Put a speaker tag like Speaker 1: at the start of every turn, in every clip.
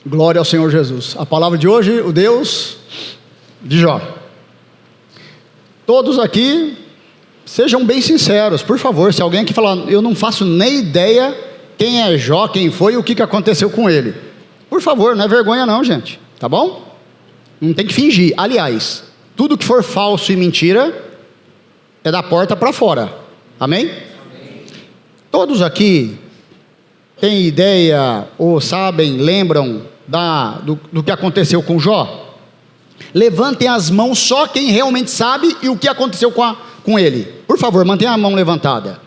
Speaker 1: Glória ao Senhor Jesus. A palavra de hoje, o Deus de Jó. Todos aqui, sejam bem sinceros, por favor. Se alguém aqui falar, eu não faço nem ideia quem é Jó, quem foi e o que aconteceu com ele. Por favor, não é vergonha não, gente, tá bom? Não tem que fingir. Aliás, tudo que for falso e mentira é da porta para fora. Amém? Todos aqui têm ideia ou sabem, lembram do que aconteceu com Jó? Levantem as mãos só quem realmente sabe e o que aconteceu com ele. Por favor, mantenha a mão levantada.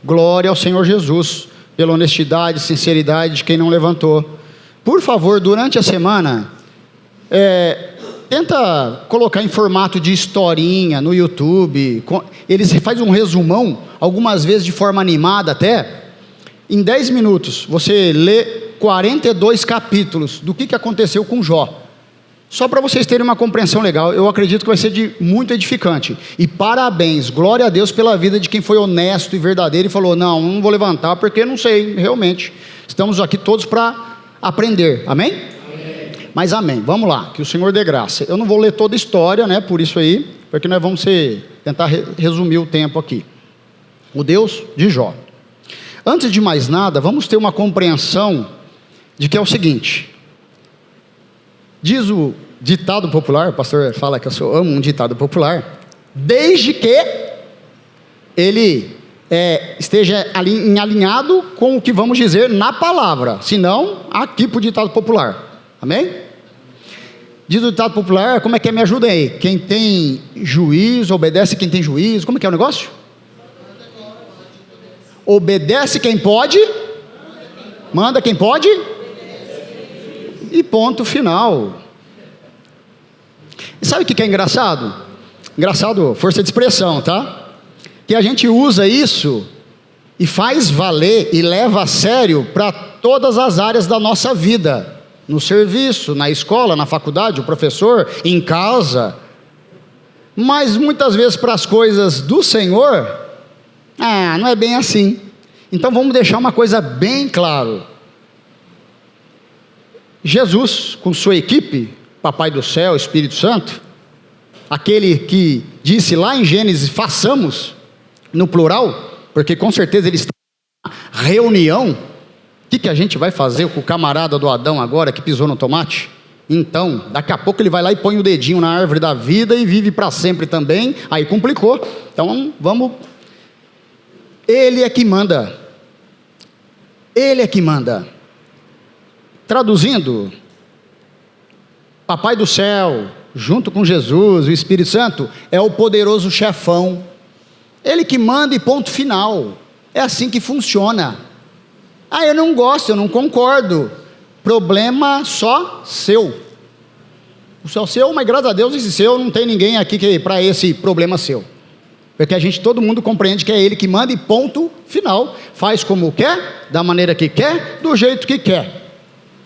Speaker 1: Glória ao Senhor Jesus, pela honestidade e sinceridade de quem não levantou. Por favor, durante a semana, tenta colocar em formato de historinha no YouTube. Eles fazem um resumão, algumas vezes de forma animada até. Em 10 minutos, você lê 42 capítulos do que aconteceu com Jó. Só para vocês terem uma compreensão legal, eu acredito que vai ser muito edificante. E parabéns, glória a Deus pela vida de quem foi honesto e verdadeiro e falou, não vou levantar porque não sei, realmente. Estamos aqui todos para aprender, amém? Mas amém, vamos lá, que o Senhor dê graça. Eu não vou ler toda a história, né, por isso aí, porque nós vamos tentar resumir o tempo aqui. O Deus de Jó. Antes de mais nada, vamos ter uma compreensão de que é o seguinte. Diz o ditado popular, o pastor fala que eu amo um ditado popular, desde que ele esteja alinhado com o que vamos dizer na palavra, senão aqui para o ditado popular, amém? Diz o ditado popular, como é que é? Me ajuda aí, quem tem juízo, obedece quem tem juízo, como é que é o negócio? Obedece quem pode, manda quem pode, e ponto final. E sabe o que é engraçado? Engraçado, força de expressão, tá? Que a gente usa isso e faz valer e leva a sério para todas as áreas da nossa vida. No serviço, na escola, na faculdade, o professor, em casa. Mas muitas vezes para as coisas do Senhor, não é bem assim. Então vamos deixar uma coisa bem claro. Jesus, com sua equipe, Papai do Céu, Espírito Santo, aquele que disse lá em Gênesis, façamos, no plural, porque com certeza ele está na reunião. O que a gente vai fazer com o camarada do Adão agora, que pisou no tomate? Então, daqui a pouco ele vai lá e põe o dedinho na árvore da vida e vive para sempre também, aí complicou. Então, vamos... Ele é que manda. Ele é que manda. Traduzindo, Papai do Céu, junto com Jesus, o Espírito Santo, é o poderoso chefão. Ele que manda e ponto final. É assim que funciona. Eu não gosto, eu não concordo. Problema só seu. O só seu, mas graças a Deus esse seu, não tem ninguém aqui para esse problema seu. Porque todo mundo compreende que é Ele que manda e ponto final. Faz como quer, da maneira que quer, do jeito que quer.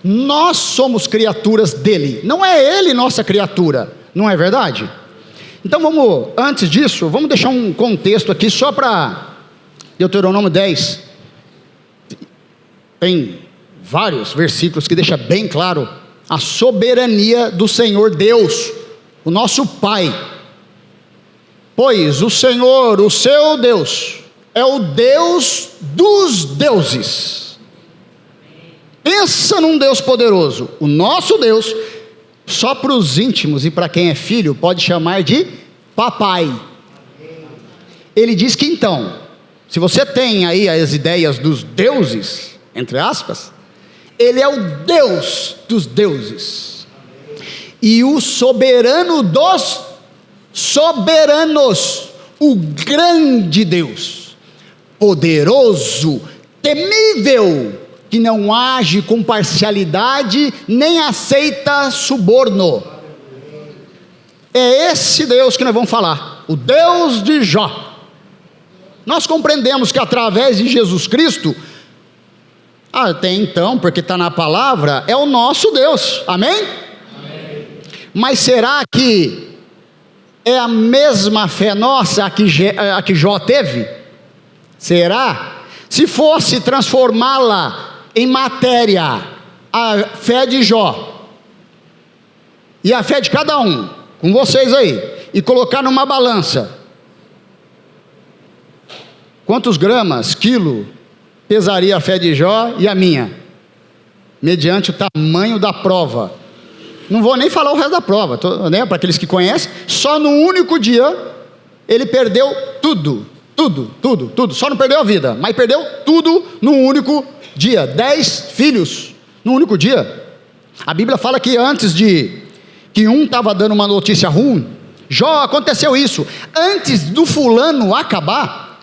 Speaker 1: Nós somos criaturas dele, não é Ele nossa criatura, não é verdade? Então antes disso, vamos deixar um contexto aqui só para Deuteronômio 10. Tem vários versículos que deixam bem claro a soberania do Senhor Deus, o nosso Pai. Pois o Senhor, o seu Deus, é o Deus dos deuses. Pensa num Deus poderoso. O nosso Deus, só para os íntimos e para quem é filho, pode chamar de papai. Ele diz que então, se você tem aí as ideias dos deuses, entre aspas, ele é o Deus dos deuses. E o soberano dos soberanos, o grande Deus, poderoso, temível, que não age com parcialidade, nem aceita suborno. É esse Deus que nós vamos falar, o Deus de Jó. Nós compreendemos que através de Jesus Cristo, até então, porque está na palavra, é o nosso Deus, amém? Mas será que é a mesma fé nossa a que Jó teve? Será? Se fosse transformá-la em matéria, a fé de Jó e a fé de cada um, com vocês aí, e colocar numa balança, quantos gramas, quilo, pesaria a fé de Jó e a minha, mediante o tamanho da prova? Não vou nem falar o resto da prova, né, para aqueles que conhecem. Só no único dia ele perdeu tudo, só não perdeu a vida, mas perdeu tudo no único dia. 10 filhos no único dia. A Bíblia fala que antes de que um estava dando uma notícia ruim, Jó, aconteceu isso, antes do fulano acabar,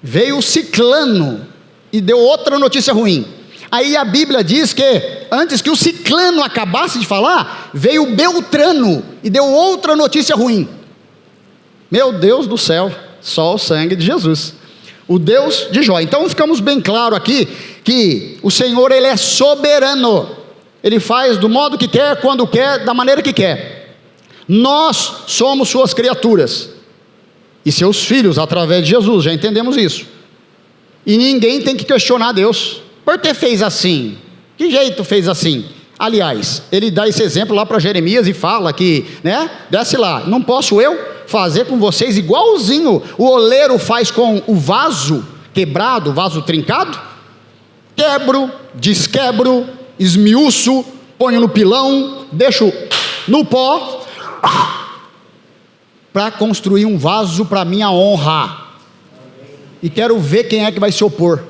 Speaker 1: veio o ciclano e deu outra notícia ruim. Aí a Bíblia diz que antes que o ciclano acabasse de falar, veio o Beltrano e deu outra notícia ruim. Meu Deus do céu, só o sangue de Jesus, o Deus de Jó. Então ficamos bem claro aqui, que o Senhor, Ele é soberano, Ele faz do modo que quer, quando quer, da maneira que quer. Nós somos suas criaturas, e seus filhos através de Jesus, já entendemos isso, e ninguém tem que questionar Deus, por que fez assim? Que jeito fez assim? Aliás, ele dá esse exemplo lá para Jeremias e fala que, né, desce lá, não posso eu fazer com vocês igualzinho o oleiro faz com o vaso quebrado, o vaso trincado? Quebro, desquebro, esmiuço, ponho no pilão, deixo no pó, para construir um vaso para minha honra, e quero ver quem é que vai se opor.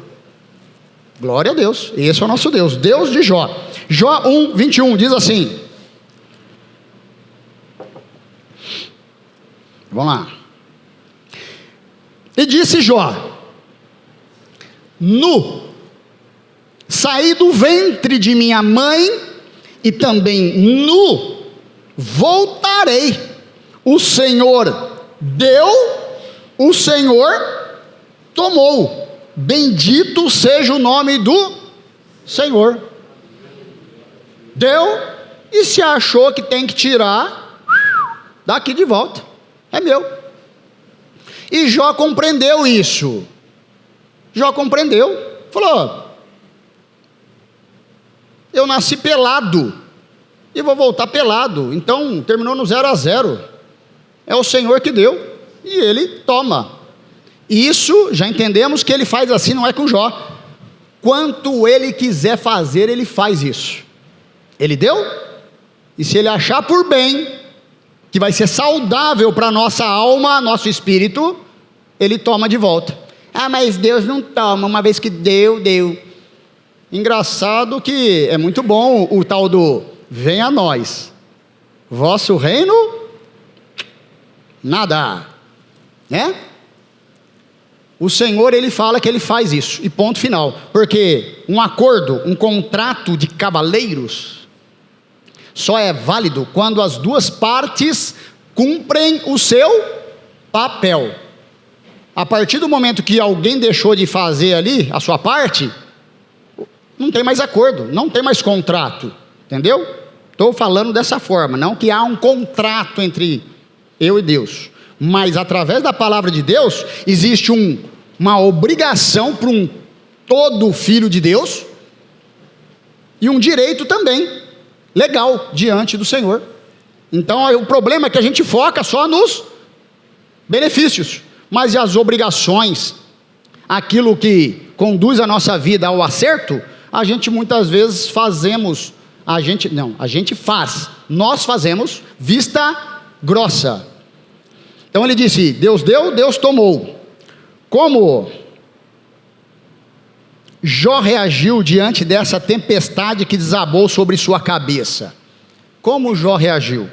Speaker 1: Glória a Deus, esse é o nosso Deus, Deus de Jó. Jó 1, 21 diz assim, vamos lá, e disse Jó: nu saí do ventre de minha mãe, e também nu voltarei. O Senhor deu, o Senhor tomou. Bendito seja o nome do Senhor. Deu, e se achou que tem que tirar, daqui de volta, é meu. E Jó compreendeu isso. Jó compreendeu, falou: eu nasci pelado, e vou voltar pelado. Então terminou no 0-0, é o Senhor que deu, e Ele toma. Isso, já entendemos que Ele faz assim, não é com Jó. Quanto Ele quiser fazer, Ele faz isso. Ele deu, e se Ele achar por bem, que vai ser saudável para a nossa alma, nosso espírito, Ele toma de volta. Ah, mas Deus não toma, uma vez que deu, deu. Engraçado que é muito bom o tal do venha a nós, vosso reino, nada, né? O Senhor, Ele fala que Ele faz isso, e ponto final, porque um acordo, um contrato de cavaleiros, só é válido quando as duas partes cumprem o seu papel. A partir do momento que alguém deixou de fazer ali a sua parte, não tem mais acordo, não tem mais contrato, entendeu? Estou falando dessa forma, não que há um contrato entre eu e Deus, mas através da palavra de Deus, existe uma obrigação para todo filho de Deus, e um direito também, legal, diante do Senhor. Então o problema é que a gente foca só nos benefícios, mas e as obrigações, aquilo que conduz a nossa vida ao acerto, a gente muitas vezes nós fazemos vista grossa. Então ele disse: Deus deu, Deus tomou. Como Jó reagiu diante dessa tempestade que desabou sobre sua cabeça? Como Jó reagiu?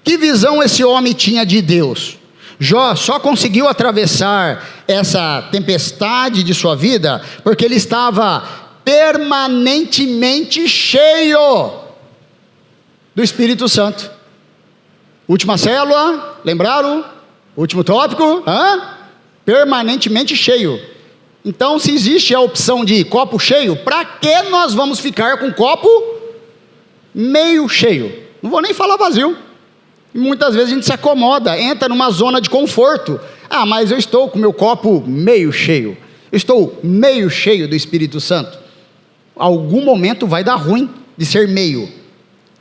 Speaker 1: Que visão esse homem tinha de Deus? Jó só conseguiu atravessar essa tempestade de sua vida porque ele estava permanentemente cheio do Espírito Santo. Última célula, lembraram? Último tópico, permanentemente cheio. Então, se existe a opção de copo cheio, para que nós vamos ficar com copo meio cheio? Não vou nem falar vazio. Muitas vezes a gente se acomoda, entra numa zona de conforto. Ah, mas eu estou com meu copo meio cheio, estou meio cheio do Espírito Santo. Algum momento vai dar ruim, de ser meio.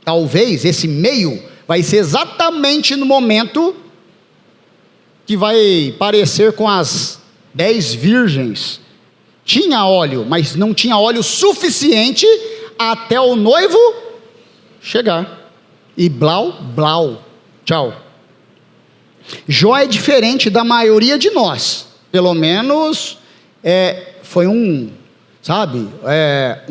Speaker 1: Talvez esse meio vai ser exatamente no momento que vai parecer com as 10 virgens. Tinha óleo, mas não tinha óleo suficiente até o noivo chegar. E blau, blau, tchau. Jó é diferente da maioria de nós. Pelo menos foi um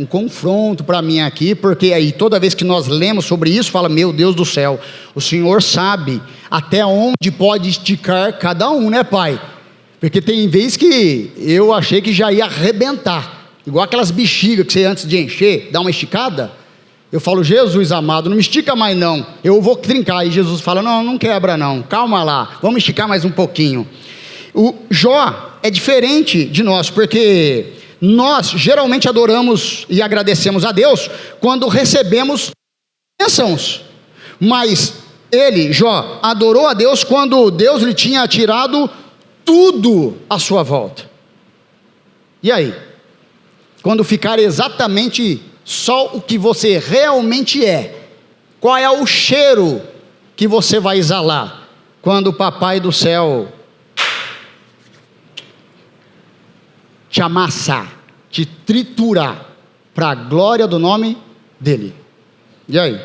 Speaker 1: confronto para mim aqui, porque aí toda vez que nós lemos sobre isso, fala, meu Deus do céu, o Senhor sabe até onde pode esticar cada um, né, Pai? Porque tem vezes que eu achei que já ia arrebentar, igual aquelas bexigas que você antes de encher, dá uma esticada, eu falo, Jesus amado, não me estica mais não, eu vou trincar, e Jesus fala, não quebra não, calma lá, vamos esticar mais um pouquinho. O Jó é diferente de nós, porque nós geralmente adoramos e agradecemos a Deus quando recebemos bênçãos, mas ele, Jó, adorou a Deus quando Deus lhe tinha tirado tudo à sua volta. E aí? Quando ficar exatamente só o que você realmente é, qual é o cheiro que você vai exalar quando o Papai do Céu te amassar, te triturar, para a glória do nome dele? E aí?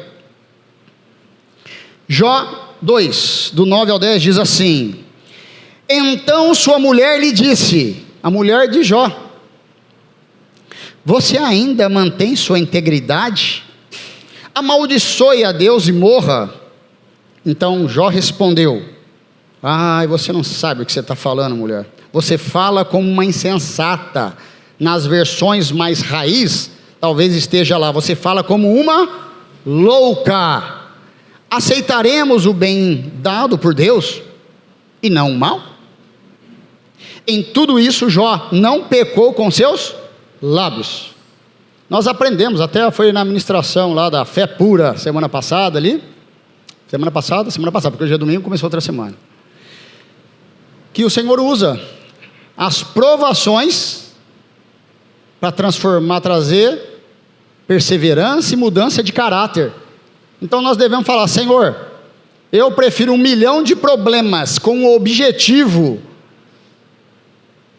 Speaker 1: Jó 2, do 9 ao 10, diz assim: então sua mulher lhe disse, a mulher de Jó, você ainda mantém sua integridade? Amaldiçoe a Deus e morra. Então Jó respondeu, você não sabe o que você está falando, mulher. Você fala como uma insensata. Nas versões mais raiz, talvez esteja lá, você fala como uma louca. Aceitaremos o bem dado por Deus e não o mal? Em tudo isso Jó não pecou com seus lábios. Nós aprendemos, até foi na ministração lá da fé pura, semana passada, porque hoje é domingo, começou outra semana, que o Senhor usa as provações para transformar, trazer perseverança e mudança de caráter. Então nós devemos falar, Senhor, eu prefiro 1 milhão de problemas com o objetivo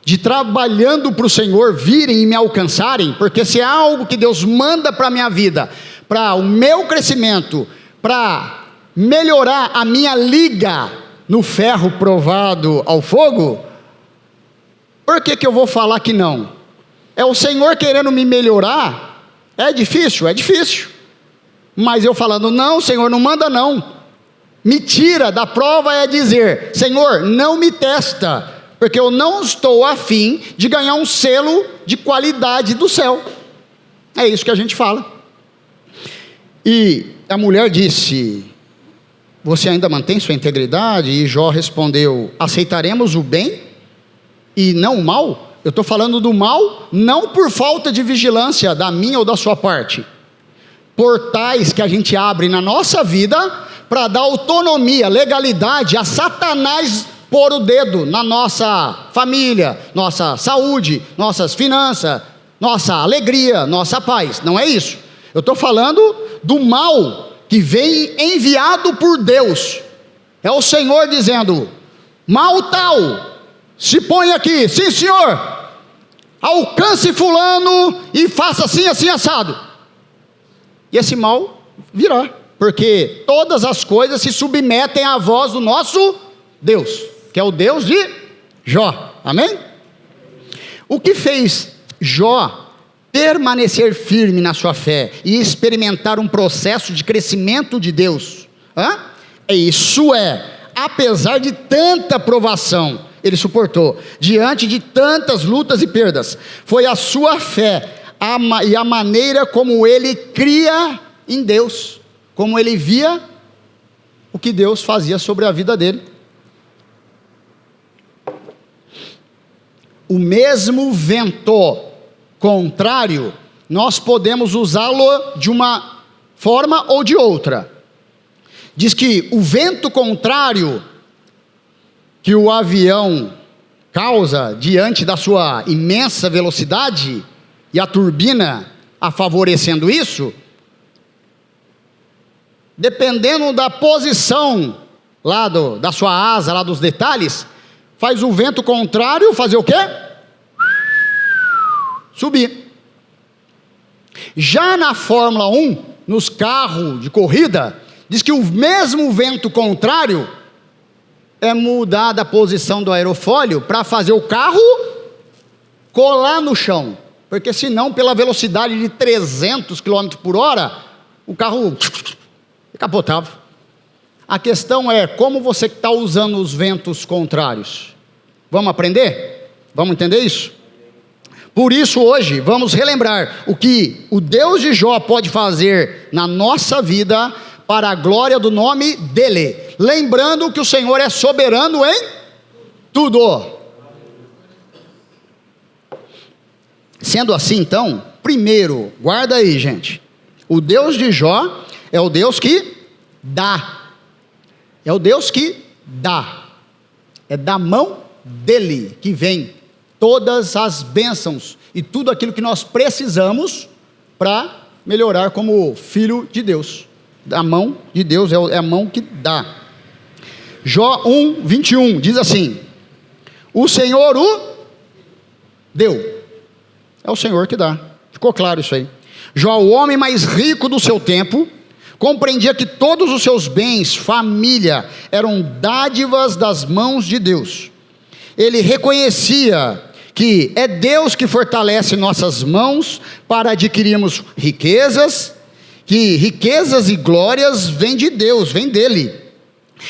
Speaker 1: de, trabalhando para o Senhor, virem e me alcançarem, porque se há algo que Deus manda para a minha vida, para o meu crescimento, para melhorar a minha liga no ferro provado ao fogo, por que eu vou falar que não? É o Senhor querendo me melhorar? É difícil, mas eu falando, não Senhor, não manda não, me tira da prova, é dizer, Senhor, não me testa, porque eu não estou afim de ganhar um selo de qualidade do céu. É isso que a gente fala. E a mulher disse, você ainda mantém sua integridade? E Jó respondeu, aceitaremos o bem e não o mal? Eu estou falando do mal, não por falta de vigilância da minha ou da sua parte. Portais que a gente abre na nossa vida para dar autonomia, legalidade a Satanás pôr o dedo na nossa família, nossa saúde, nossas finanças, nossa alegria, nossa paz. Não é isso. Eu estou falando do mal que vem enviado por Deus. É o Senhor dizendo, mal tal, se põe aqui, sim senhor, alcance fulano e faça assim, assim, assado. E esse mal virá, porque todas as coisas se submetem à voz do nosso Deus, que é o Deus de Jó, amém? O que fez Jó permanecer firme na sua fé e experimentar um processo de crescimento de Deus? Isso apesar de tanta provação, ele suportou, diante de tantas lutas e perdas, foi a sua fé e a maneira como ele cria em Deus, como ele via o que Deus fazia sobre a vida dele. O mesmo vento contrário, nós podemos usá-lo de uma forma ou de outra. Diz que o vento contrário que o avião causa diante da sua imensa velocidade, e a turbina a favorecendo isso, dependendo da posição lá da sua asa, lá dos detalhes, faz o vento contrário fazer o quê? Subir. Já na Fórmula 1, nos carros de corrida, diz que o mesmo vento contrário é mudar a posição do aerofólio para fazer o carro colar no chão, porque senão, pela velocidade de 300 km por hora, o carro capotava. A questão é como você está usando os ventos contrários. Vamos aprender? Vamos entender isso? Por isso hoje vamos relembrar o que o Deus de Jó pode fazer na nossa vida para a glória do nome dele. Lembrando que o Senhor é soberano em tudo. Sendo assim, então, primeiro, guarda aí, gente. O Deus de Jó é o Deus que dá. É o Deus que dá. É da mão dele que vem todas as bênçãos e tudo aquilo que nós precisamos para melhorar como filho de Deus. A mão de Deus é a mão que dá. Jó 1, 21 diz assim: o Senhor o deu. É o Senhor que dá. Ficou claro isso aí. Jó, o homem mais rico do seu tempo, compreendia que todos os seus bens, família, eram dádivas das mãos de Deus. Ele reconhecia que é Deus que fortalece nossas mãos para adquirirmos riquezas, que riquezas e glórias vêm de Deus, vêm dele,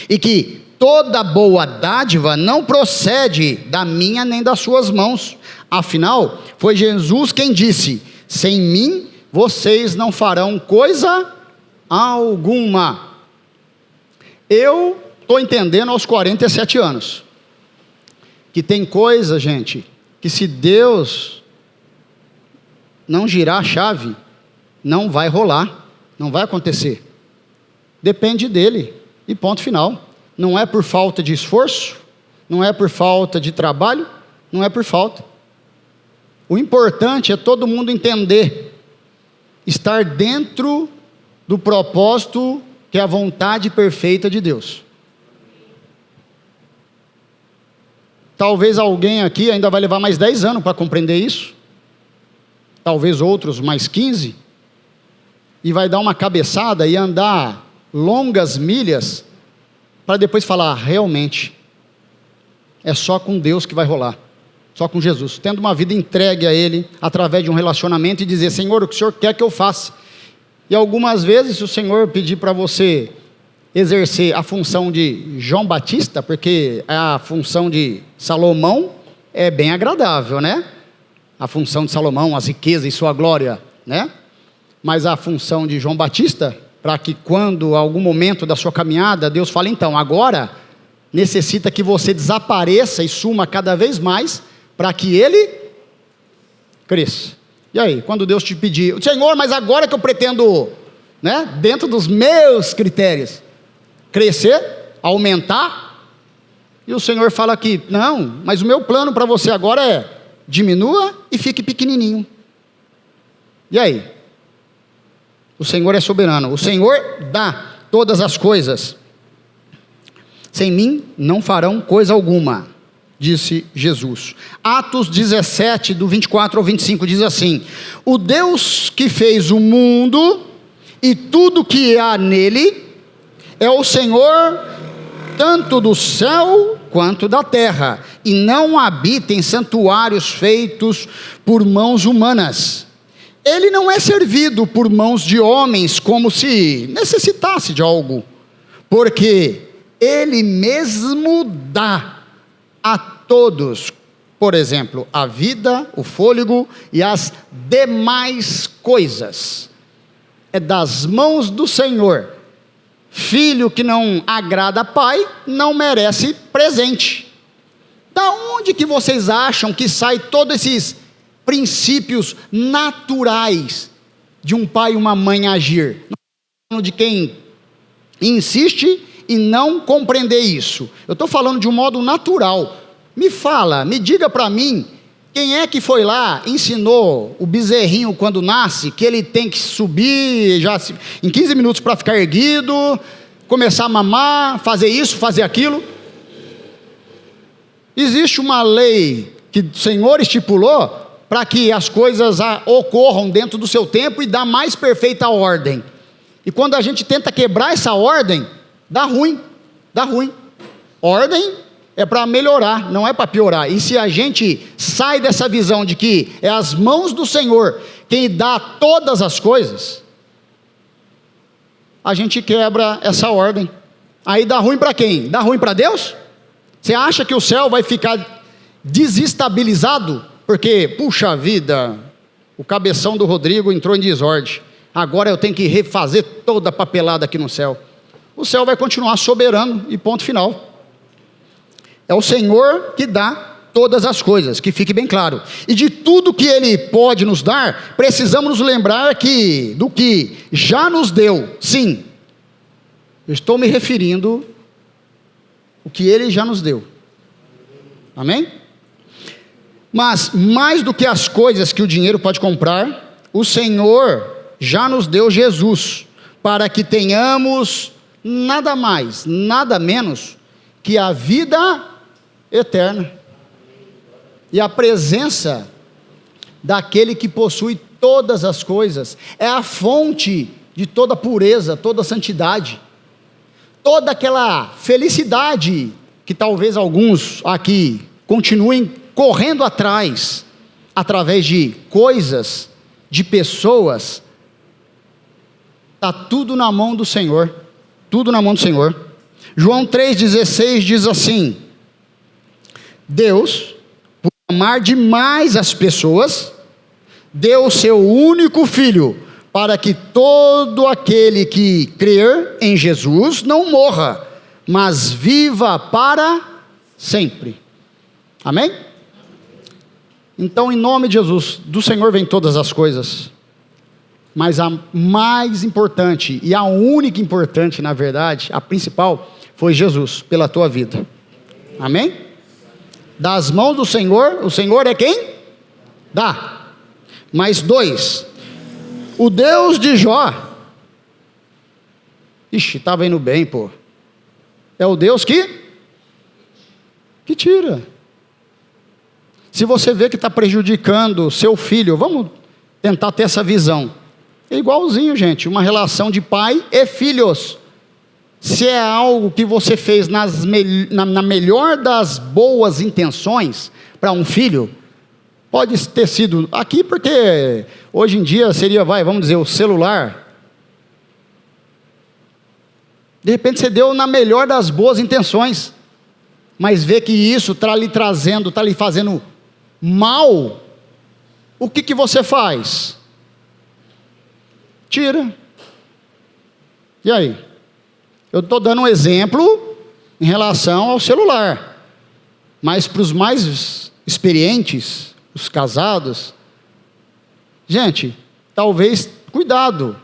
Speaker 1: e que toda boa dádiva não procede da minha nem das suas mãos. Afinal, foi Jesus quem disse: sem mim vocês não farão coisa alguma. Eu estou entendendo aos 47 anos que tem coisa, gente, que se Deus não girar a chave, não vai rolar, não vai acontecer. Depende dele e ponto final. Não é por falta de esforço, não é por falta de trabalho, não é por falta. O importante é todo mundo entender, estar dentro do propósito que é a vontade perfeita de Deus. Talvez alguém aqui ainda vai levar mais 10 anos para compreender isso, talvez outros mais 15, e vai dar uma cabeçada e andar longas milhas, para depois falar: realmente, é só com Deus que vai rolar, só com Jesus, tendo uma vida entregue a Ele, através de um relacionamento, e dizer: Senhor, o que o Senhor quer que eu faça? E algumas vezes, se o Senhor pedir para você exercer a função de João Batista, porque a função de Salomão é bem agradável, né? A função de Salomão, as riquezas e sua glória, né? Mas a função de João Batista, para que quando, algum momento da sua caminhada, Deus fale: então, agora necessita que você desapareça e suma cada vez mais, para que Ele cresça. E aí, quando Deus te pedir: Senhor, mas agora que eu pretendo, né, dentro dos meus critérios, crescer, aumentar, e o Senhor fala aqui: não, mas o meu plano para você agora é: diminua e fique pequenininho. E aí? O Senhor é soberano, o Senhor dá todas as coisas. Sem mim não farão coisa alguma, disse Jesus. Atos 17, do 24 ao 25, diz assim: o Deus que fez o mundo e tudo que há nele é o Senhor, tanto do céu quanto da terra, e não habita em santuários feitos por mãos humanas. Ele não é servido por mãos de homens como se necessitasse de algo, porque Ele mesmo dá a todos, por exemplo, a vida, o fôlego e as demais coisas. É das mãos do Senhor. Filho que não agrada pai não merece presente. Da onde que vocês acham que sai todos esses princípios naturais de um pai e uma mãe agir? Não estou falando de quem insiste e não compreender isso. Eu estou falando de um modo natural. Me fala, me diga para mim, Quem é que foi lá, ensinou o bezerrinho quando nasce, que ele tem que subir já em 15 minutos para ficar erguido, começar a mamar, fazer isso, fazer aquilo? Existe uma lei que o Senhor estipulou para que as coisas ocorram dentro do seu tempo e dá mais perfeita ordem. E quando a gente tenta quebrar essa ordem, dá ruim, dá ruim. Ordem é para melhorar, não é para piorar. E se a gente sai dessa visão de que é as mãos do Senhor quem dá todas as coisas, a gente quebra essa ordem. Aí dá ruim para quem? Dá ruim para Deus? Você acha que o céu vai ficar desestabilizado? Porque, puxa vida, o cabeção do Rodrigo entrou em desordem. Agora eu tenho que refazer toda a papelada aqui no céu. O céu vai continuar soberano e ponto final. É o Senhor que dá todas as coisas, que fique bem claro. E de tudo que Ele pode nos dar, precisamos nos lembrar do que já nos deu. Sim, eu estou me referindo ao que Ele já nos deu. Amém? Mas mais do que as coisas que o dinheiro pode comprar, o Senhor já nos deu Jesus, para que tenhamos nada mais, nada menos que a vida eterna e a presença daquele que possui todas as coisas, é a fonte de toda pureza, toda santidade, toda aquela felicidade que talvez alguns aqui continuem correndo atrás, através de coisas, de pessoas. Está tudo na mão do Senhor, tudo na mão do Senhor. João 3,16 diz assim: Deus, por amar demais as pessoas, deu o seu único Filho, para que todo aquele que crer em Jesus não morra, mas viva para sempre. Amém? Então, em nome de Jesus, do Senhor vem todas as coisas, mas a mais importante, e a única importante, na verdade, a principal, foi Jesus, pela tua vida. Amém? Das mãos do Senhor, o Senhor é quem? Dá. Mais 2, o Deus de Jó, estava indo bem, pô, é o Deus que tira. Se você vê que está prejudicando seu filho, vamos tentar ter essa visão, é igualzinho, gente, uma relação de pai e filhos. Se é algo que você fez na melhor das boas intenções para um filho, pode ter sido aqui, porque hoje em dia seria, vamos dizer, o celular. De repente você deu na melhor das boas intenções, mas vê que isso está lhe trazendo, está lhe fazendo mal. O que você faz? Tira. E aí? Eu estou dando um exemplo em relação ao celular, mas para os mais experientes, os casados, gente, talvez, cuidado,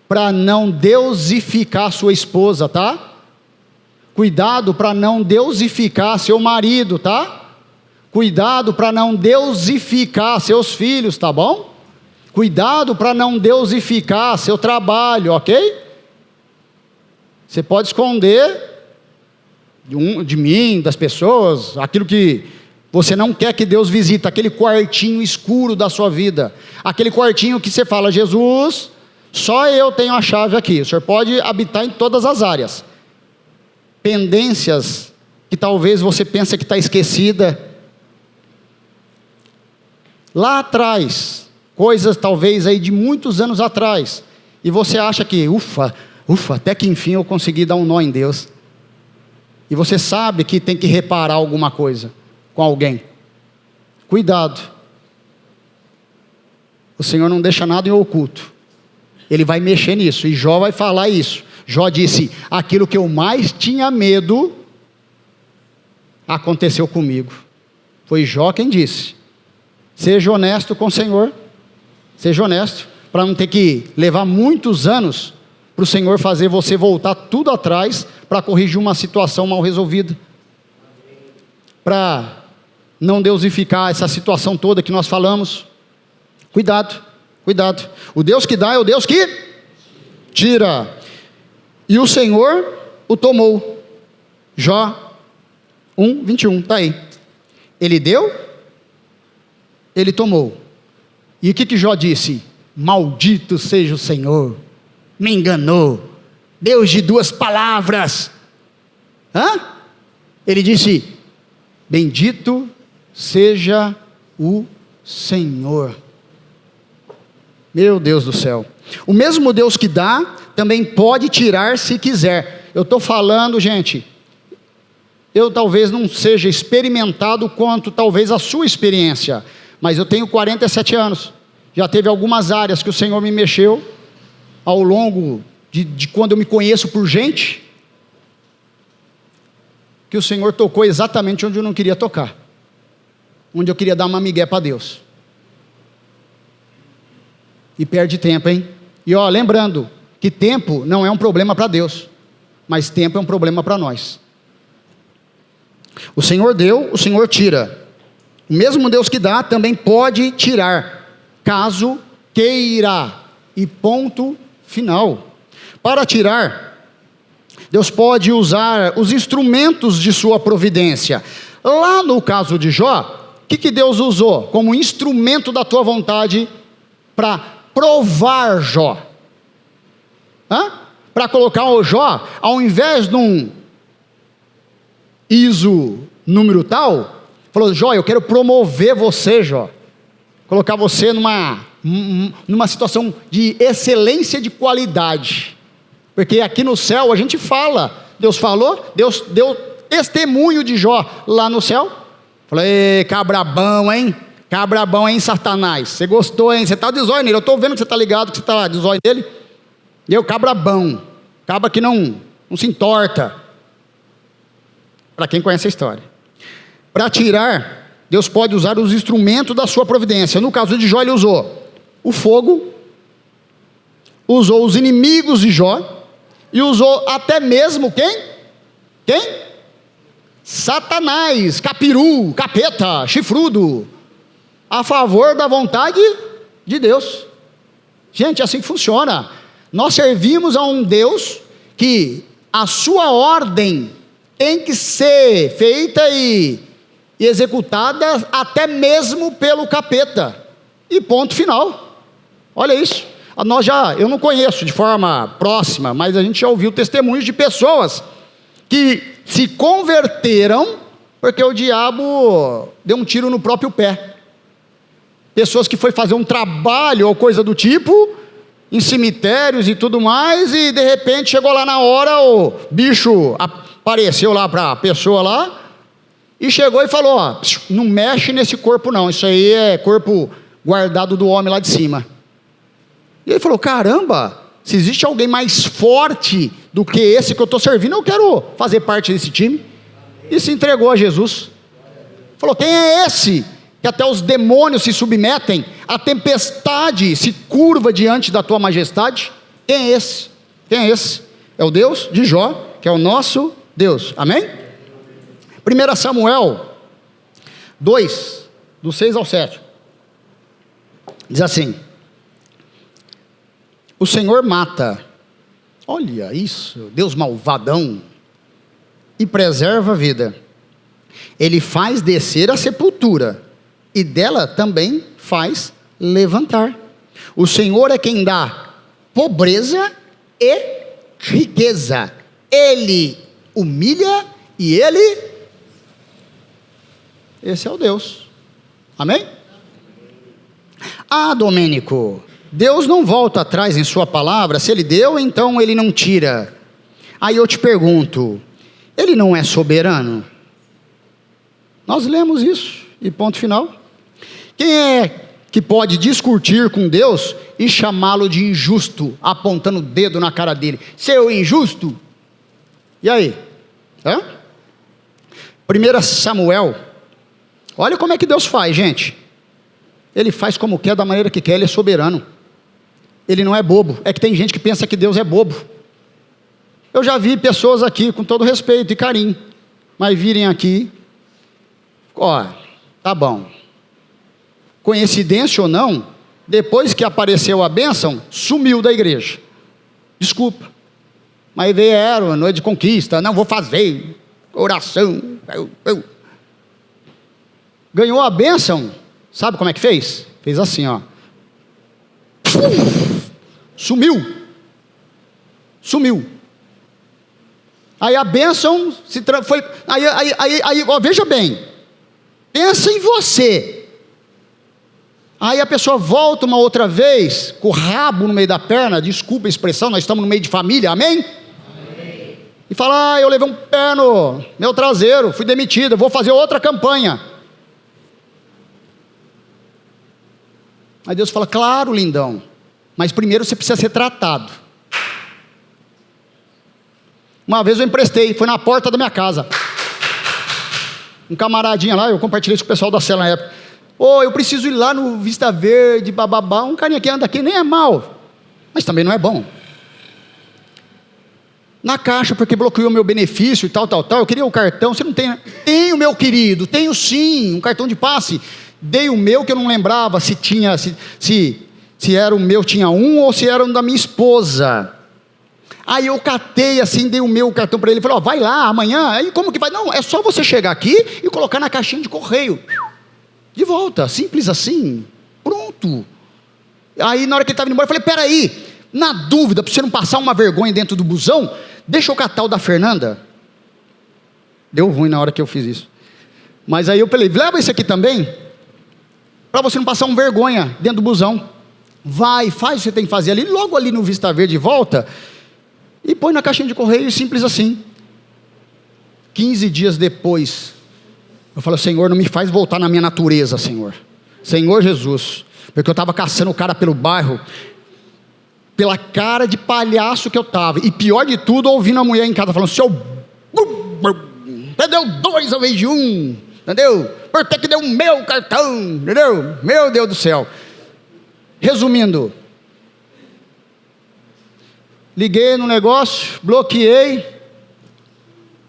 Speaker 1: para não deusificar sua esposa, tá? Cuidado para não deusificar seu marido, tá? Cuidado para não deusificar seus filhos, tá bom? Cuidado para não deusificar seu trabalho, ok? Você pode esconder de mim, das pessoas, aquilo que você não quer que Deus visite, aquele quartinho escuro da sua vida, aquele quartinho que você fala: Jesus, só eu tenho a chave aqui, o Senhor pode habitar em todas as áreas. Pendências que talvez você pense que está esquecida, lá atrás, coisas talvez aí de muitos anos atrás, e você acha que, ufa, até que enfim eu consegui dar um nó em Deus. E você sabe que tem que reparar alguma coisa com alguém. Cuidado. O Senhor não deixa nada em oculto. Ele vai mexer nisso, e Jó vai falar isso. Jó disse: aquilo que eu mais tinha medo, aconteceu comigo. Foi Jó quem disse. Seja honesto com o Senhor. Seja honesto, para não ter que levar muitos anos para o Senhor fazer você voltar tudo atrás para corrigir uma situação mal resolvida, para não deusificar essa situação toda que nós falamos. Cuidado, cuidado. O Deus que dá é o Deus que tira. E o Senhor o tomou. Jó 1:21, está aí. Ele deu, ele tomou. E o que Jó disse? Maldito seja o Senhor, me enganou, Deus de duas palavras. Ele disse, bendito seja o Senhor. Meu Deus do céu. O mesmo Deus que dá, também pode tirar se quiser. Eu estou falando, gente, eu talvez não seja experimentado quanto talvez a sua experiência, mas eu tenho 47 anos, já teve algumas áreas que o Senhor me mexeu, ao longo de quando eu me conheço por gente, que o Senhor tocou exatamente onde eu não queria tocar, onde eu queria dar uma migué para Deus, e perde tempo, hein? E lembrando, que tempo não é um problema para Deus, mas tempo é um problema para nós. O Senhor deu, o Senhor tira. O mesmo Deus que dá, também pode tirar, caso queira, e ponto final. Para tirar, Deus pode usar os instrumentos de sua providência. Lá no caso de Jó, o que Deus usou como instrumento da tua vontade para provar Jó? Para colocar o Jó, ao invés de um ISO número tal, falou, Jó, eu quero promover você, Jó, colocar você numa situação de excelência de qualidade, porque aqui no céu a gente fala, Deus falou, Deus deu testemunho de Jó lá no céu, falou, cabra bom, hein, Satanás, você gostou, hein, você está de zóio nele, eu estou vendo que você está ligado, que você está de zóio nele, eu, cabra bom, cabra que não se entorta, para quem conhece a história. Para tirar, Deus pode usar os instrumentos da sua providência. No caso de Jó, ele usou o fogo, usou os inimigos de Jó, e usou até mesmo quem? Satanás, capiru, capeta, chifrudo, a favor da vontade de Deus. Gente, é assim que funciona. Nós servimos a um Deus que a sua ordem tem que ser feita e executada até mesmo pelo capeta, e ponto final. Olha isso. Eu não conheço de forma próxima, mas a gente já ouviu testemunhos de pessoas que se converteram porque o diabo deu um tiro no próprio pé. Pessoas que foi fazer um trabalho ou coisa do tipo, em cemitérios e tudo mais, e de repente chegou lá na hora, o bicho apareceu lá para a pessoa lá, e chegou e falou, não mexe nesse corpo não, isso aí é corpo guardado do homem lá de cima. E ele falou, caramba, se existe alguém mais forte do que esse que eu estou servindo, eu quero fazer parte desse time. E se entregou a Jesus. Falou, quem é esse que até os demônios se submetem, a tempestade se curva diante da tua majestade? Quem é esse? É o Deus de Jó, que é o nosso Deus. Amém? 1 Samuel 2, do 6 ao 7, diz assim, o Senhor mata, olha isso, Deus malvadão, e preserva a vida, Ele faz descer a sepultura, e dela também faz levantar. O Senhor é quem dá pobreza e riqueza, Ele humilha e Ele... Esse é o Deus. Amém? Domênico, Deus não volta atrás em sua palavra. Se Ele deu, então Ele não tira. Aí eu te pergunto, Ele não é soberano? Nós lemos isso, e ponto final. Quem é que pode discutir com Deus e chamá-lo de injusto, apontando o dedo na cara dele? Seu injusto? E aí? 1 Samuel, olha como é que Deus faz, gente. Ele faz como quer, da maneira que quer, Ele é soberano. Ele não é bobo. É que tem gente que pensa que Deus é bobo. Eu já vi pessoas aqui, com todo respeito e carinho, mas virem aqui, Tá bom. Coincidência ou não, depois que apareceu a bênção, sumiu da igreja. Desculpa. Mas vieram, noite de conquista, não vou fazer, oração. Ganhou a bênção, sabe como é que fez? Fez assim, ó. Sumiu. Aí a bênção foi. Aí, ó, veja bem. Pensa em você. Aí a pessoa volta uma outra vez, com o rabo no meio da perna, desculpa a expressão, nós estamos no meio de família, amém? Amém. E fala, eu levei um pé no meu traseiro, fui demitida, vou fazer outra campanha. Aí Deus fala, claro, lindão, mas primeiro você precisa ser tratado. Uma vez eu emprestei, foi na porta da minha casa. Um camaradinha lá, eu compartilhei isso com o pessoal da cela na época. Eu preciso ir lá no Vista Verde, bababá. Um carinha que anda aqui nem é mal, mas também não é bom. Na caixa, porque bloqueou meu benefício e tal. Eu queria o cartão, você não tem? Tenho, meu querido, tenho sim, um cartão de passe. Dei o meu que eu não lembrava se tinha, se era o meu, tinha um, ou se era um da minha esposa. Aí eu catei assim, dei o meu cartão para ele, falei, vai lá amanhã. Aí como que vai? Não, é só você chegar aqui e colocar na caixinha de correio. De volta, simples assim, pronto. Aí na hora que ele estava indo embora, eu falei, peraí, na dúvida, para você não passar uma vergonha dentro do busão, deixa eu catar o da Fernanda. Deu ruim na hora que eu fiz isso. Mas aí eu falei, leva esse aqui também, para você não passar uma vergonha dentro do busão. Vai, faz o que você tem que fazer ali, logo ali no Vista Verde, volta, e põe na caixinha de correio, simples assim. 15 dias depois, eu falo, Senhor, não me faz voltar na minha natureza, Senhor. Senhor Jesus, porque eu estava caçando o cara pelo bairro, pela cara de palhaço que eu estava, e pior de tudo, ouvindo a mulher em casa falando, seu perdeu 2 ao invés de 1, entendeu? Por que deu o meu cartão, entendeu? Meu Deus do céu. Resumindo, liguei no negócio, bloqueei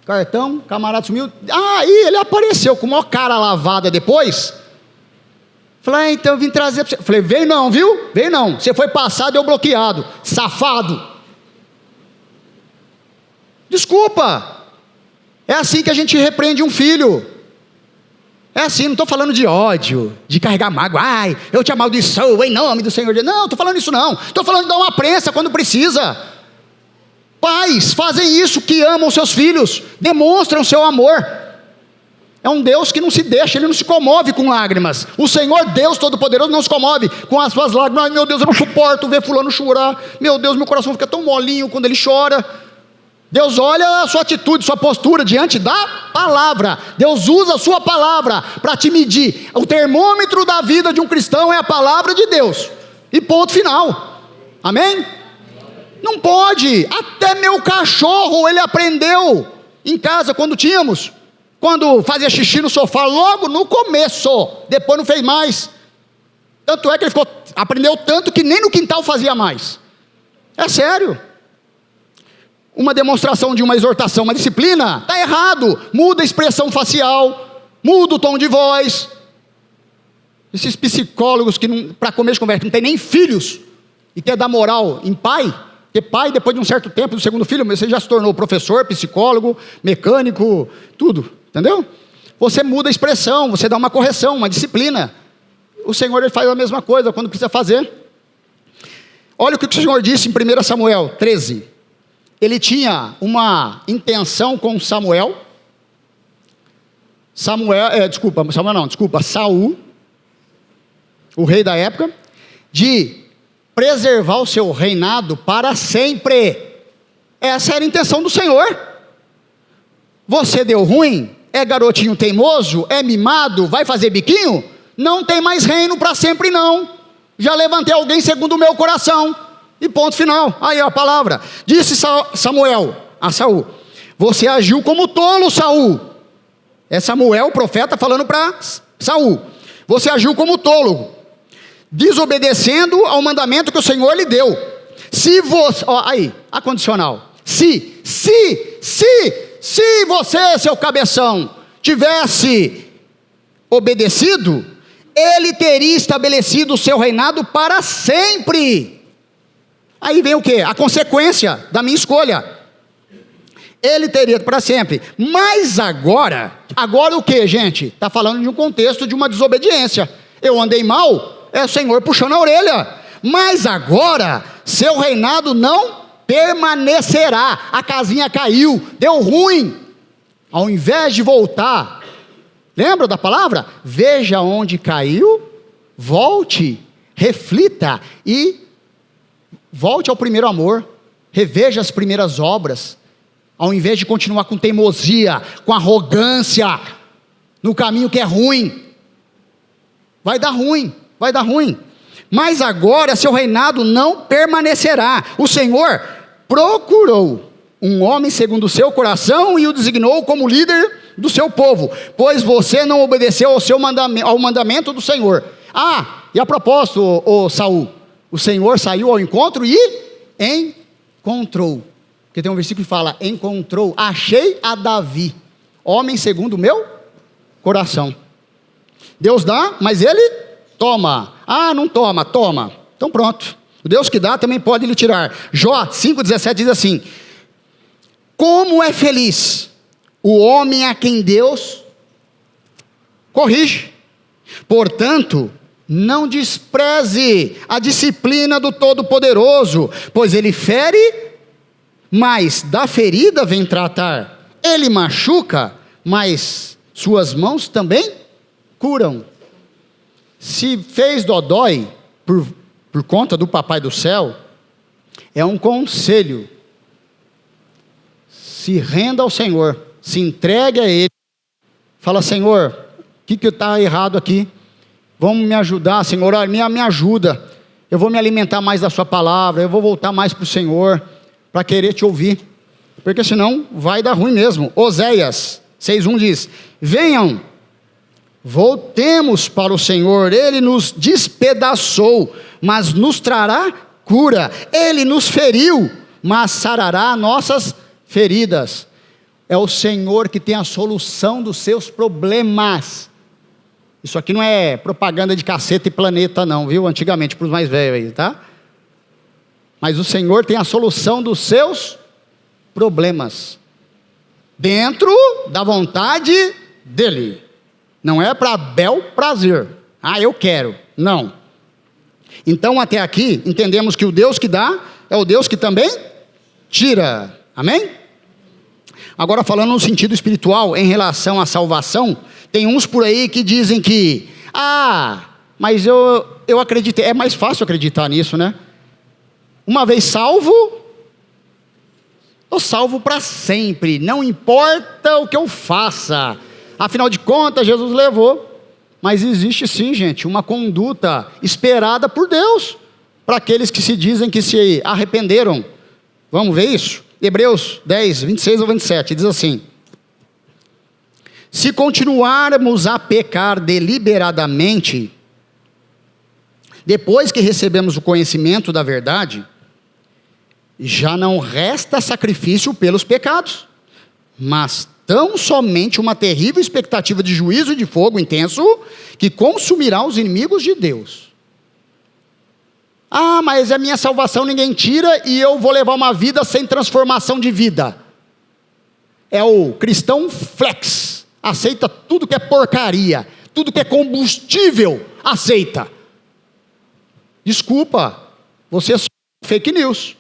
Speaker 1: cartão, camarada sumiu. Aí ele apareceu com uma cara lavada depois. Falei, então eu vim trazer para você. Falei, veio não, viu? Veio não. Você foi passado, eu bloqueado. Safado. Desculpa. É assim que a gente repreende um filho. É assim, não estou falando de ódio, de carregar mágoa. Ai, eu te amaldiçoo em nome do Senhor. Não, estou falando isso não. Estou falando de dar uma prensa quando precisa. Pais fazem isso, que amam seus filhos, demonstram seu amor. É um Deus que não se deixa, Ele não se comove com lágrimas. O Senhor Deus Todo-Poderoso não se comove com as suas lágrimas. Ai, meu Deus, eu não suporto ver fulano chorar. Meu Deus, meu coração fica tão molinho quando ele chora. Deus olha a sua atitude, sua postura diante da palavra. Deus usa a sua palavra para te medir. O termômetro da vida de um cristão é a palavra de Deus. E ponto final. Amém? Não pode. Até meu cachorro ele aprendeu em casa quando fazia xixi no sofá, logo no começo, depois não fez mais. Tanto é que ele aprendeu tanto que nem no quintal fazia mais. É sério. Uma demonstração de uma exortação, uma disciplina, está errado. Muda a expressão facial, muda o tom de voz. Esses psicólogos que para começo de conversa não tem nem filhos e quer dar moral em pai. Porque pai, depois de um certo tempo, do segundo filho, você já se tornou professor, psicólogo, mecânico, tudo, entendeu? Você muda a expressão, você dá uma correção, uma disciplina. O Senhor ele faz a mesma coisa quando precisa fazer. Olha o que o Senhor disse em 1 Samuel 13. Ele tinha uma intenção com Saul, o rei da época, de preservar o seu reinado para sempre. Essa era a intenção do Senhor. Você deu ruim? É garotinho teimoso? É mimado? Vai fazer biquinho? Não tem mais reino para sempre não. Já levantei alguém segundo o meu coração. E ponto final. Aí a palavra. Disse Samuel a Saul: você agiu como tolo, Saul. É Samuel, o profeta, falando para Saul. Você agiu como tolo, desobedecendo ao mandamento que o Senhor lhe deu. Se você, aí, a condicional. Se você, seu cabeção, tivesse obedecido, ele teria estabelecido o seu reinado para sempre. Aí vem o quê? A consequência da minha escolha. Ele teria para sempre. Mas agora o que, gente? Está falando de um contexto de uma desobediência. Eu andei mal, é o Senhor puxando a orelha. Mas agora, seu reinado não permanecerá. A casinha caiu, deu ruim. Ao invés de voltar, lembra da palavra? Veja onde caiu, volte, reflita e volte ao primeiro amor. Reveja as primeiras obras. Ao invés de continuar com teimosia, com arrogância, no caminho que é ruim. Vai dar ruim, vai dar ruim. Mas agora seu reinado não permanecerá. O Senhor procurou um homem segundo o seu coração e o designou como líder do seu povo, pois você não obedeceu ao mandamento do Senhor. E a propósito, ô Saul, o Senhor saiu ao encontro e encontrou. Porque tem um versículo que fala, encontrou, achei a Davi, homem segundo o meu coração. Deus dá, mas ele toma. Não toma, toma. Então pronto. O Deus que dá também pode lhe tirar. Jó 5,17 diz assim: como é feliz o homem a quem Deus corrige. Portanto, não despreze a disciplina do Todo-Poderoso, pois ele fere, mas da ferida vem tratar. Ele machuca, mas suas mãos também curam. Se fez dodói por conta do Papai do Céu, é um conselho. Se renda ao Senhor, se entregue a Ele. Fala, Senhor, o que está errado aqui? Vamos me ajudar, Senhor, me ajuda. Eu vou me alimentar mais da sua palavra, eu vou voltar mais para o Senhor, para querer te ouvir. Porque senão vai dar ruim mesmo. Oséias 6,1 diz: venham, voltemos para o Senhor, Ele nos despedaçou, mas nos trará cura. Ele nos feriu, mas sarará nossas feridas. É o Senhor que tem a solução dos seus problemas. Isso aqui não é propaganda de Caceta e Planeta não, viu? Antigamente, para os mais velhos aí, tá? Mas o Senhor tem a solução dos seus problemas, dentro da vontade dEle. Não é para bel prazer. Eu quero. Não. Então até aqui, entendemos que o Deus que dá, é o Deus que também tira. Amém? Agora falando no sentido espiritual, em relação à salvação, tem uns por aí que dizem que, mas eu acreditei, é mais fácil acreditar nisso, né? Uma vez salvo, eu salvo para sempre, não importa o que eu faça, afinal de contas Jesus levou. Mas existe sim, gente, uma conduta esperada por Deus, para aqueles que se dizem que se arrependeram. Vamos ver isso? Hebreus 10, 26 ao 27, diz assim: se continuarmos a pecar deliberadamente, depois que recebemos o conhecimento da verdade, já não resta sacrifício pelos pecados, mas tão somente uma terrível expectativa de juízo de fogo intenso, que consumirá os inimigos de Deus. Mas a minha salvação ninguém tira, e eu vou levar uma vida sem transformação de vida. É o cristão flex, aceita tudo que é porcaria, tudo que é combustível, aceita. Desculpa, você é só fake news.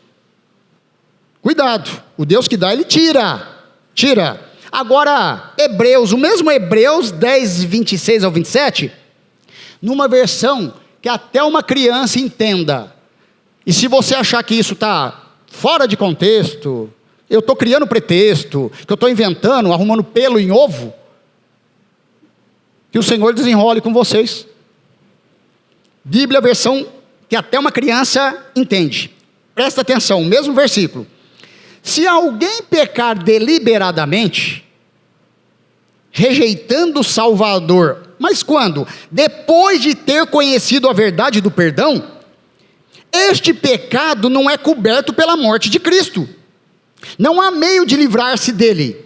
Speaker 1: Cuidado, o Deus que dá, Ele tira. Agora, Hebreus, o mesmo Hebreus 10, 26 ao 27, numa versão que até uma criança entenda. E se você achar que isso está fora de contexto, eu estou criando pretexto, que eu estou inventando, arrumando pelo em ovo, que o Senhor desenrole com vocês. Bíblia, versão que até uma criança entende. Presta atenção, o mesmo versículo. Se alguém pecar deliberadamente, rejeitando o Salvador, mas quando? Depois de ter conhecido a verdade do perdão, este pecado não é coberto pela morte de Cristo. Não há meio de livrar-se dele.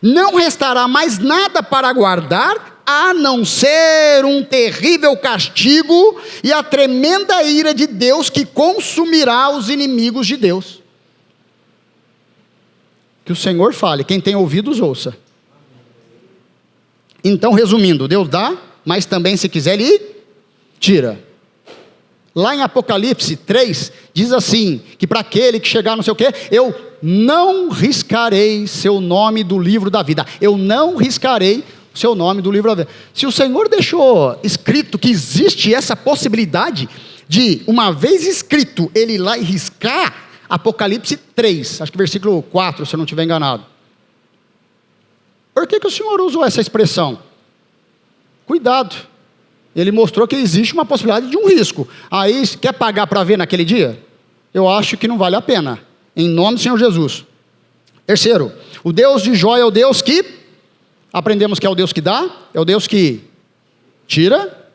Speaker 1: Não restará mais nada para guardar a não ser um terrível castigo e a tremenda ira de Deus que consumirá os inimigos de Deus. Que o Senhor fale, quem tem ouvidos ouça. Então, resumindo, Deus dá, mas também, se quiser, Ele tira. Lá em Apocalipse 3, diz assim, que para aquele que chegar não sei o quê, eu não riscarei seu nome do livro da vida. Eu não riscarei seu nome do livro da vida. Se o Senhor deixou escrito que existe essa possibilidade de, uma vez escrito, Ele ir lá e riscar, Apocalipse 3, acho que versículo 4, se eu não estiver enganado. Por que o Senhor usou essa expressão? Cuidado. Ele mostrou que existe uma possibilidade de um risco. Aí, quer pagar para ver naquele dia? Eu acho que não vale a pena. Em nome do Senhor Jesus. Terceiro, o Deus de Jó é o Deus que, aprendemos que é o Deus que dá, é o Deus que tira,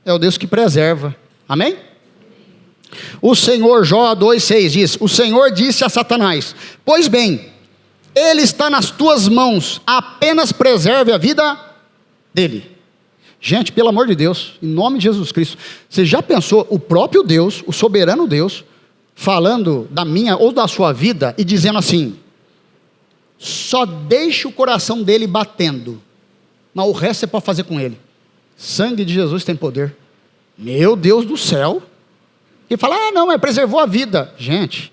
Speaker 1: é o Deus que preserva. Amém? O Senhor, Jó 2,6 diz, o Senhor disse a Satanás, pois bem, ele está nas tuas mãos, apenas preserve a vida dele. Gente, pelo amor de Deus, em nome de Jesus Cristo, você já pensou o próprio Deus, o soberano Deus, falando da minha ou da sua vida e dizendo assim, só deixe o coração dele batendo, mas o resto você pode fazer com ele. Sangue de Jesus tem poder. Meu Deus do céu. E fala, não, preservou a vida. Gente,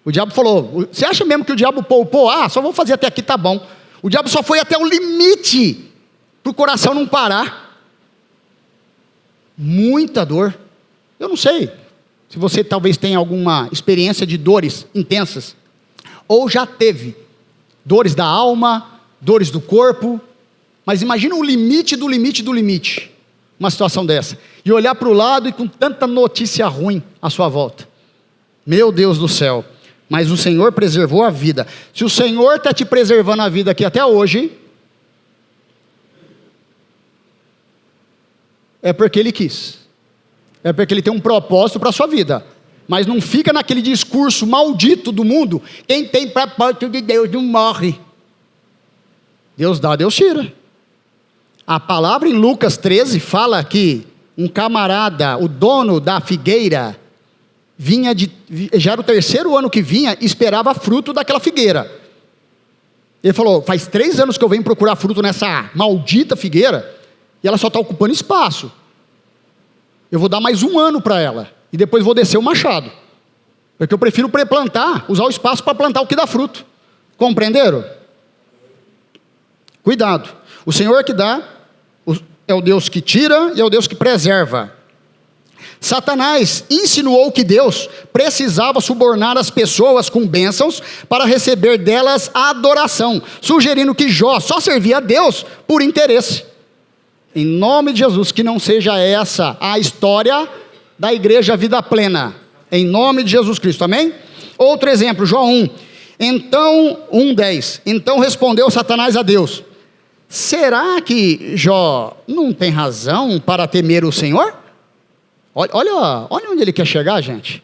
Speaker 1: o diabo falou, você acha mesmo que o diabo poupou? Só vou fazer até aqui, tá bom. O diabo só foi até o limite, para o coração não parar. Muita dor. Eu não sei se você talvez tenha alguma experiência de dores intensas, ou já teve dores da alma, dores do corpo, mas imagina o limite do limite do limite, uma situação dessa, e olhar para o lado e com tanta notícia ruim à sua volta. Meu Deus do céu. Mas o Senhor preservou a vida. Se o Senhor está te preservando a vida aqui até hoje, é porque Ele quis, é porque Ele tem um propósito para a sua vida. Mas não fica naquele discurso maldito do mundo, quem tem propósito de Deus não morre. Deus dá, Deus tira. A palavra em Lucas 13 fala que um camarada, o dono da figueira, já era o terceiro ano que vinha, esperava fruto daquela figueira. Ele falou, faz 3 anos que eu venho procurar fruto nessa maldita figueira, e ela só está ocupando espaço. Eu vou dar mais 1 ano para ela, e depois vou descer o machado, porque eu prefiro pré-plantar, usar o espaço para plantar o que dá fruto. Compreenderam? Cuidado, o Senhor que dá, é o Deus que tira, e é o Deus que preserva. Satanás insinuou que Deus precisava subornar as pessoas com bênçãos para receber delas a adoração, sugerindo que Jó só servia a Deus por interesse. Em nome de Jesus, que não seja essa a história da igreja Vida Plena, em nome de Jesus Cristo, amém? Outro exemplo, Jó 1, então 1:10, então respondeu Satanás a Deus, será que Jó não tem razão para temer o Senhor? Olha onde ele quer chegar, gente.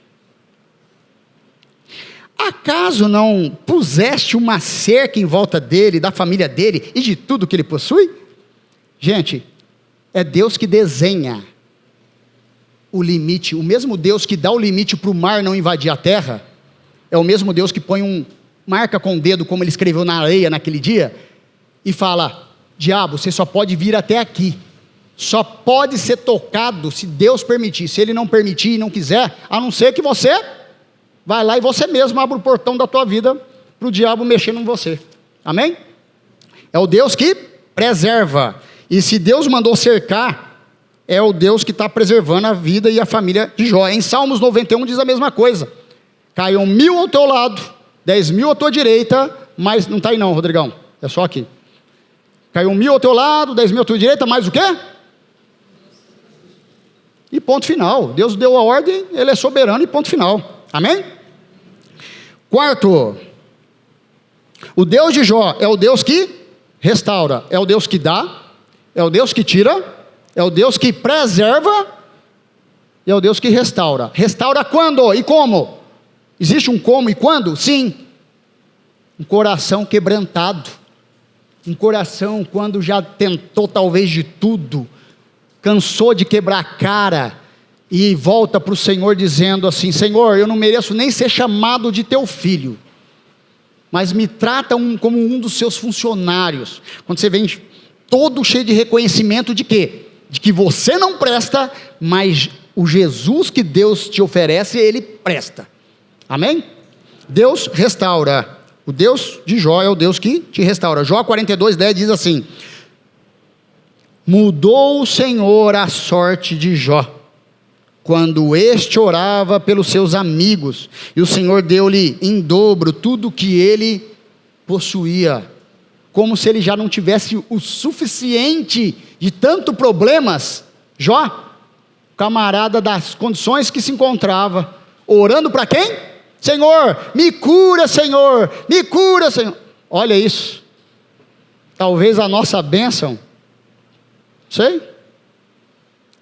Speaker 1: Acaso não puseste uma cerca em volta dele, da família dele e de tudo que ele possui? Gente, é Deus que desenha o limite. O mesmo Deus que dá o limite para o mar não invadir a terra, é o mesmo Deus que põe marca com o dedo, como ele escreveu na areia naquele dia, e fala, diabo, você só pode vir até aqui. Só pode ser tocado se Deus permitir. Se Ele não permitir e não quiser, a não ser que você vai lá e você mesmo abre o portão da tua vida para o diabo mexer em você. Amém? É o Deus que preserva. E se Deus mandou cercar, é o Deus que está preservando a vida e a família de Jó. Em Salmos 91 diz a mesma coisa. Caiam 1000 ao teu lado, 10.000 à tua direita, mas não está aí não, Rodrigão. É só aqui. Caiu 1000 ao teu lado, 10.000 à tua direita, mais o quê? E ponto final. Deus deu a ordem, Ele é soberano e ponto final. Amém? Quarto, o Deus de Jó é o Deus que restaura, é o Deus que dá, é o Deus que tira, é o Deus que preserva e é o Deus que restaura. Restaura quando e como? Existe um como e quando? Sim. Um coração quebrantado. Um coração quando já tentou talvez de tudo, cansou de quebrar a cara, e volta para o Senhor dizendo assim: Senhor, eu não mereço nem ser chamado de teu filho, mas me trata como um dos seus funcionários. Quando você vem todo cheio de reconhecimento de quê? De que você não presta, mas o Jesus que Deus te oferece, Ele presta. Amém? Deus restaura. O Deus de Jó é o Deus que te restaura. Jó 42:10 diz assim: mudou o Senhor a sorte de Jó, quando este orava pelos seus amigos, e o Senhor deu-lhe em dobro tudo que ele possuía, como se ele já não tivesse o suficiente de tanto problemas. Jó, camarada das condições que se encontrava, orando para quem? Senhor, me cura, Senhor, me cura, Senhor. Olha isso, talvez a nossa bênção,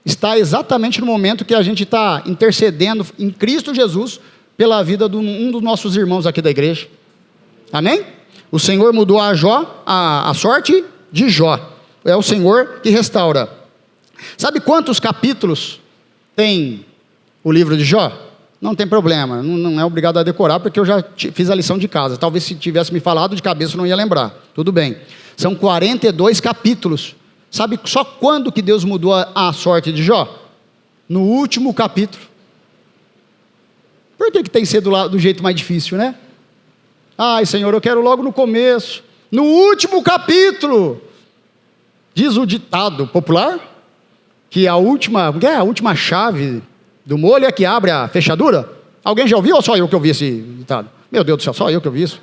Speaker 1: está exatamente no momento que a gente está intercedendo em Cristo Jesus pela vida de um dos nossos irmãos aqui da igreja. Amém? O Senhor mudou a sorte de Jó. É o Senhor que restaura. Sabe quantos capítulos tem o livro de Jó? Não tem problema, não é obrigado a decorar, porque eu já fiz a lição de casa. Talvez se tivesse me falado de cabeça eu não ia lembrar. Tudo bem. São 42 capítulos. Sabe só quando que Deus mudou a sorte de Jó? No último capítulo. Por que tem que ser do jeito mais difícil, né? Ai, Senhor, eu quero logo no começo. No último capítulo. Diz o ditado popular que a última chave do molho é que abre a fechadura. Alguém já ouviu ou só eu que ouvi esse ditado? Meu Deus do céu, só eu que ouvi isso.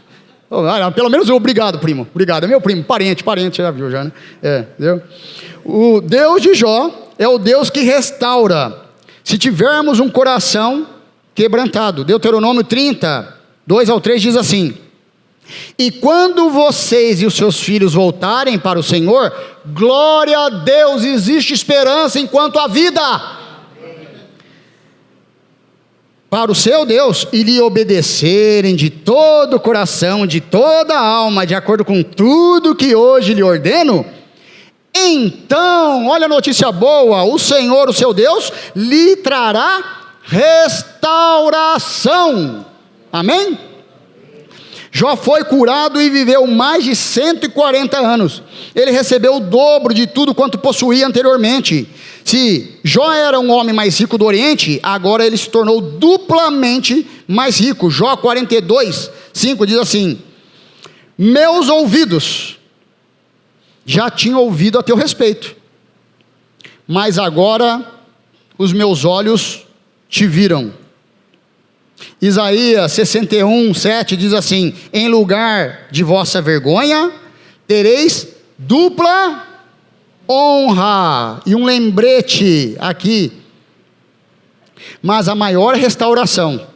Speaker 1: Pelo menos eu, obrigado, primo. Obrigado, é meu primo, parente, já viu já, né? Entendeu? O Deus de Jó é o Deus que restaura, se tivermos um coração quebrantado. Deuteronômio 30:2-3 diz assim: e quando vocês e os seus filhos voltarem para o Senhor, glória a Deus, existe esperança enquanto há vida. Para o seu Deus, e lhe obedecerem de todo o coração, de toda a alma, de acordo com tudo que hoje lhe ordeno, então, olha a notícia boa, o Senhor, o seu Deus, lhe trará restauração. Amém? Jó foi curado e viveu mais de 140 anos. Ele recebeu o dobro de tudo quanto possuía anteriormente. Se Jó era um homem mais rico do Oriente, agora ele se tornou duplamente mais rico. Jó 42:5 diz assim: meus ouvidos já tinham ouvido a teu respeito, mas agora os meus olhos te viram. Isaías 61:7 diz assim: em lugar de vossa vergonha, tereis dupla honra. E um lembrete aqui: mas a maior restauração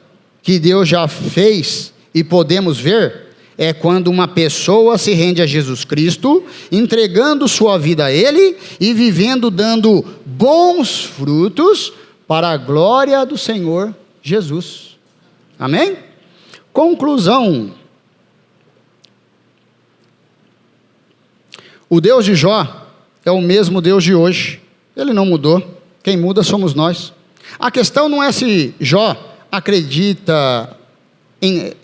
Speaker 1: que Deus já fez e podemos ver é quando uma pessoa se rende a Jesus Cristo, entregando sua vida a Ele e vivendo dando bons frutos para a glória do Senhor Jesus. Amém? Conclusão: o Deus de Jó é o mesmo Deus de hoje. Ele não mudou. Quem muda somos nós. A questão não é se Jó acredita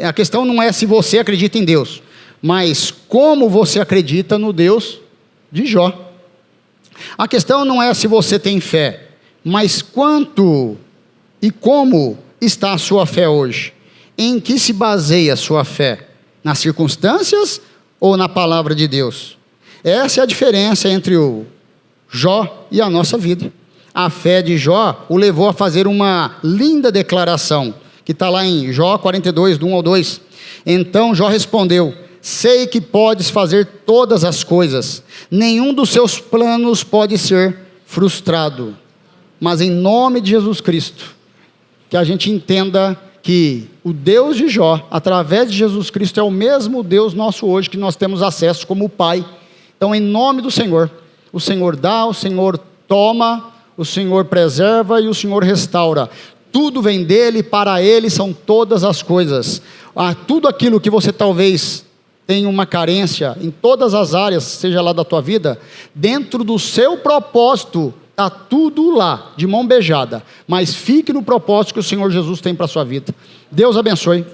Speaker 1: a questão não é se você acredita em Deus, mas como você acredita no Deus de Jó. A questão não é se você tem fé, mas quanto e como está a sua fé hoje? Em que se baseia a sua fé? Nas circunstâncias ou na palavra de Deus? Essa é a diferença entre o Jó e a nossa vida. A fé de Jó o levou a fazer uma linda declaração, que está lá em Jó 42:1-2. Então Jó respondeu: sei que podes fazer todas as coisas, nenhum dos seus planos pode ser frustrado. Mas em nome de Jesus Cristo, que a gente entenda que o Deus de Jó, através de Jesus Cristo, é o mesmo Deus nosso hoje, que nós temos acesso como Pai. Então, em nome do Senhor, o Senhor dá, o Senhor toma, o Senhor preserva e o Senhor restaura. Tudo vem dele, para ele são todas as coisas. Tudo aquilo que você talvez tem uma carência em todas as áreas, seja lá da tua vida, dentro do seu propósito, está tudo lá, de mão beijada, mas fique no propósito que o Senhor Jesus tem para a sua vida. Deus abençoe.